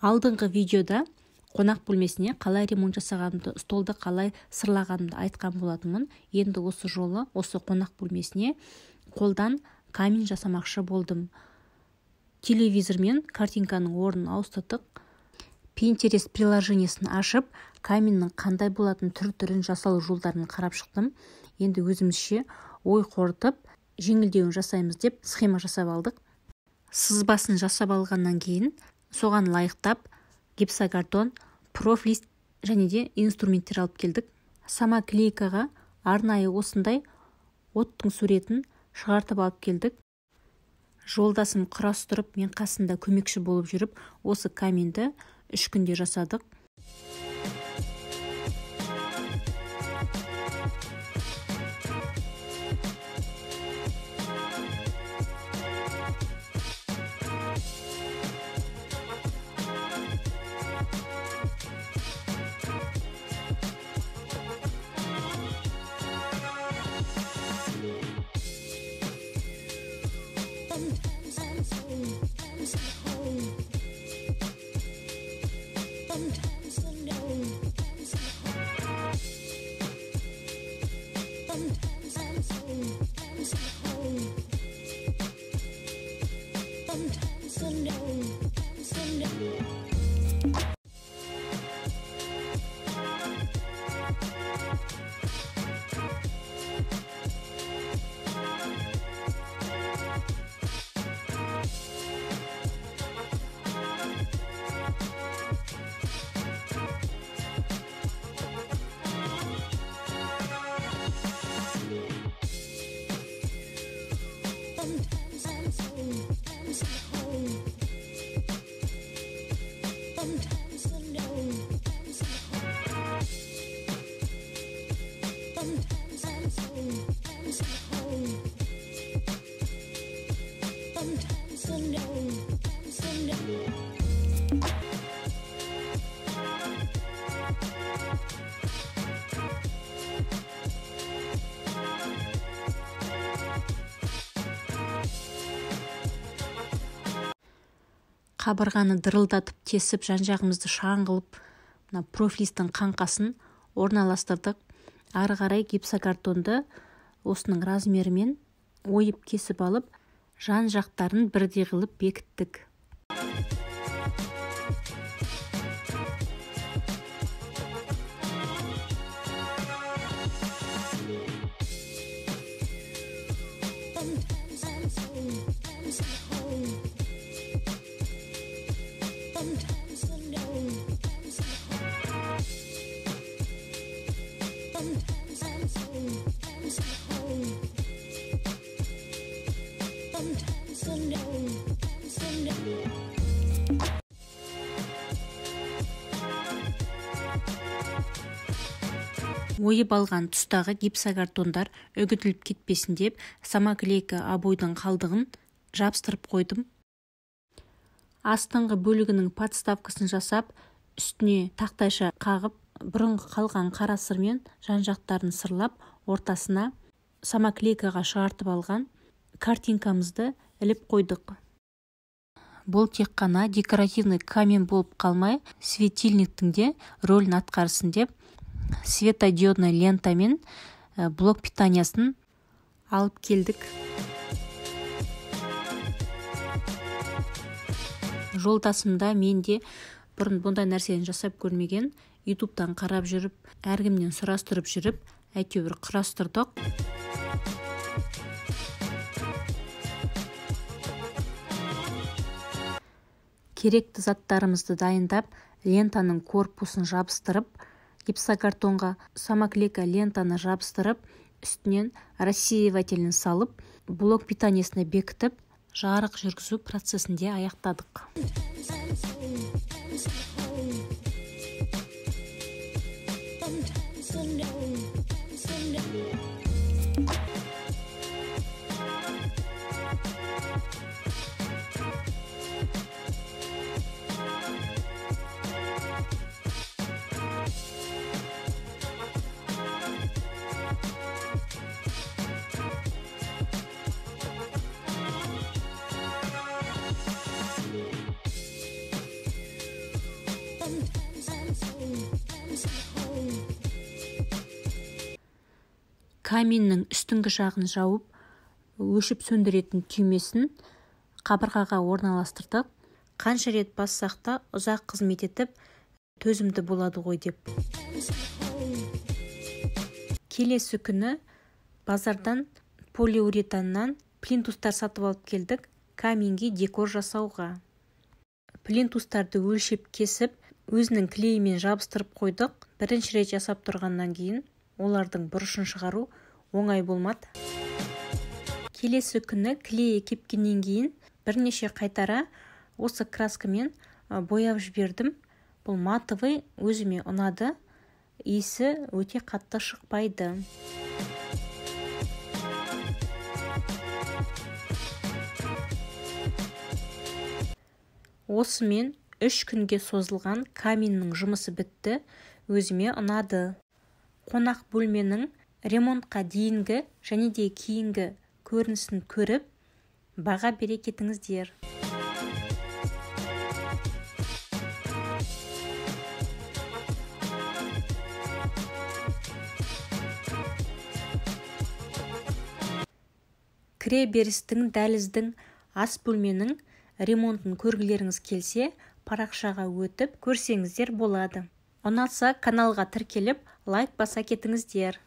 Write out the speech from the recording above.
Алдыңғы видеода қонақ бөлмесіне қалай ремонт жасағанымды, столды қалай сырлағанымды айтқан болатынмын. Енді осы жолы осы қонақ бөлмесіне қолдан камин жасамақшы болдым. Телевизормен картинканың орнын ауыстырдық. Pinterest приложениесін ашып, каминнің қандай болатын түр-түрін жасалу жолдарын қарап шықтым. Енді өзімізше ой қорытып, жеңілдеуін жасаймыз деп схема жасап алдық. Сызбасын жасап алғаннан кейін соған лайықтап гипсокартон, профлист және де инструменттер алып келдік. Самоклейкаға арнайы осындай оттың суретін шығартып алып келдік. Жолдасым құрастырып, мен қасында көмекші болып жүріп, осы каминді 3 күнде жасадық. Қабырғаны дырылдатып тесіп, жан-жағымызды шаң қылып, профлистің қаңқасын орналастырдық. Ары қарай гипсокартонды осының размерімен ойып кесіп алып, жан-жақтарын бірдей қылып бекіттік. Ойып алған тұстағы гипсокартондар үгітіліп кетпесін деп, самоклейка обойдың қалдығын жабыстырып қойдым. Астыңғы бөлігінің подставкасын жасап, үстіне тақтайша қағып, бұрынғы қалған қара сырмен жан-жақтарын сырлап, ортасына самоклейкаға шығартып алған картинкамызды іліп қойдық. Бұл тек қана декоративный камин болып қалмай, светильниктің де рөлін атқарсын деп, светодиодный лентамен блок питаниясын алып келдік. Жолдасымда менде бұрын бұндай нәрсені жасап көрмеген, ютубтан қарап жүріп, әркімнен сұрастырып жүріп, әйтеуір құрастырдық. Керекті заттарымызды дайындап, лентаның корпусын жабыстырып, гипсокартонға самоклейка лентаны жабыстырып, үстінен рассеивателін салып, блок питаниясына бекітіп, жарық жүргізу процесінде аяқтадық. Каминнің үстіңгі жағын жауып, өшіп сөндіретін түймесін қабырғаға орналастырдық. Қанша рет бассақ та ұзақ қызмет етіп, төзімді болады ғой деп. Келесі күні базардан полиуретаннан плинтустар сатып алып келдік каминге декор жасауға. Плинтустарды өлшеп кесіп, өзінің клейімен жабыстырып қойдық. Бірінші рет жасап тұрғаннан кейін олардың бұрышын шығару оңай болмады. Келесі күні клейі кепкеннен кейін бірнеше қайтара осы краскамен бояп жібердім. Бұл матовый өзіме ұнады. Иісі өте қатты шықпайды. Осымен 3 күнге созылған каминнің жұмысы бітті. Өзіме ұнады. Қонақ бөлменің ремонтқа дейінгі және де кейінгі көрінісін көріп, баға бере кетіңіздер. Кіре берістің, дәліздің, ас бөлменің ремонтын көргілеріңіз келсе, парақшаға өтіп көрсеңіздер болады. Ұнатса каналға тіркеліп, лайк баса кетіңіздер.